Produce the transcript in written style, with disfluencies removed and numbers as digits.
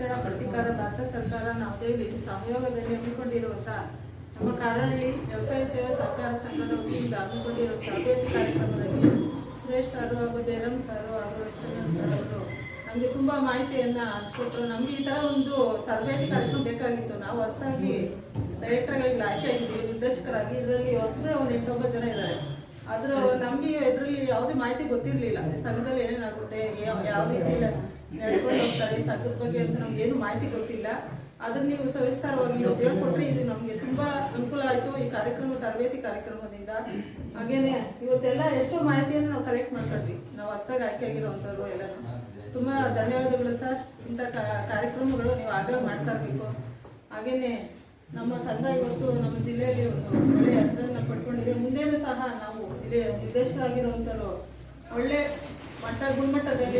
ಶಿಕ್ಷಣ ಪ್ರತಿಕಾರ ಭಾರತ ಸರ್ಕಾರ ನವದೆಹಲಿ ಸಹಯೋಗದಲ್ಲಿ ಹಮ್ಮಿಕೊಂಡಿರುವಂಥ ನಮ್ಮ ಕಾರಹಳ್ಳಿ ವ್ಯವಸಾಯ ಸೇವಾ ಸಹಕಾರ ಸಂಘದ ವತಿಯಿಂದ ಹಮ್ಮಿಕೊಂಡಿರುವ ತರಬೇತಿ ಕಾರ್ಯಕ್ರಮದಲ್ಲಿ ಸುರೇಶ್ ಸರ್ ಹಾಗೂ ಜಯರಾಮ್ ಸರ್ ಹಾಗೂ ರಚನಾ ಸರ್ ಅವರು ನಮಗೆ ತುಂಬ ಮಾಹಿತಿಯನ್ನು ಹಂಚ್ಕೊಟ್ರು. ನಮಗೆ ಈ ಥರ ಒಂದು ತರಬೇತಿ ಕಾರ್ಯಕ್ರಮ ಬೇಕಾಗಿತ್ತು. ನಾವು ಹೊಸದಾಗಿ ಡೈರೆಕ್ಟರ್ಗಳಿಗೆ ಆಯ್ಕೆ ಆಗಿದ್ದೀವಿ, ನಿರ್ದೇಶಕರಾಗಿ. ಇದರಲ್ಲಿ ಹೊಸಬರೇ ಒಂದು 8-9 ಜನ ಇದ್ದಾರೆ. ಆದರೂ ನಮಗೆ ಇದರಲ್ಲಿ ಯಾವುದೇ ಮಾಹಿತಿ ಗೊತ್ತಿರಲಿಲ್ಲ. ಸಂಘದಲ್ಲಿ ಏನೇನಾಗುತ್ತೆ, ಯಾವ ರೀತಿ ನಡ್ಕೊಂಡು ಹೋಗ್ತಾರೆ ಈ ಸಂಘದ ಬಗ್ಗೆ ಅಂತ ನಮಗೇನು ಮಾಹಿತಿ ಗೊತ್ತಿಲ್ಲ. ಅದನ್ನು ನೀವು ಸವಿಸ್ತಾರವಾಗಿ ಹೇಳ್ಕೊಟ್ರೆ ಇದು ನಮಗೆ ತುಂಬ ಅನುಕೂಲ ಆಯಿತು ಈ ತರಬೇತಿ ಕಾರ್ಯಕ್ರಮದಿಂದ. ಹಾಗೇನೆ ಇವತ್ತೆಲ್ಲ ಎಷ್ಟೋ ಮಾಹಿತಿಯನ್ನು ನಾವು ಕಲೆಕ್ಟ್ ಮಾಡ್ಕೊಂಡ್ವಿ. ನಾವು ಹೊಸದಾಗಿ ಆಯ್ಕೆ ಆಗಿರೋವಂಥವ್ರು ಎಲ್ಲರೂ ತುಂಬ ಧನ್ಯವಾದಗಳು ಸರ್. ಇಂಥ ಕಾರ್ಯಕ್ರಮಗಳು ನೀವು ಆಗಾಗ ಮಾಡ್ತಾ ಇರಬೇಕು. ಹಾಗೇನೆ ನಮ್ಮ ಸಂಘ ಇವತ್ತು ನಮ್ಮ ಜಿಲ್ಲೆಯಲ್ಲಿ ಒಂದು ಒಳ್ಳೆಯ ಹೆಸರನ್ನು ಪಡ್ಕೊಂಡಿದೆ. ಮುಂದೇನೂ ಸಹ ನಾವು ಇಲ್ಲಿ ನಿರ್ದೇಶಕರಾಗಿರುವಂಥವ್ರು ಒಳ್ಳೆ ಗುಣಮಟ್ಟದಲ್ಲಿ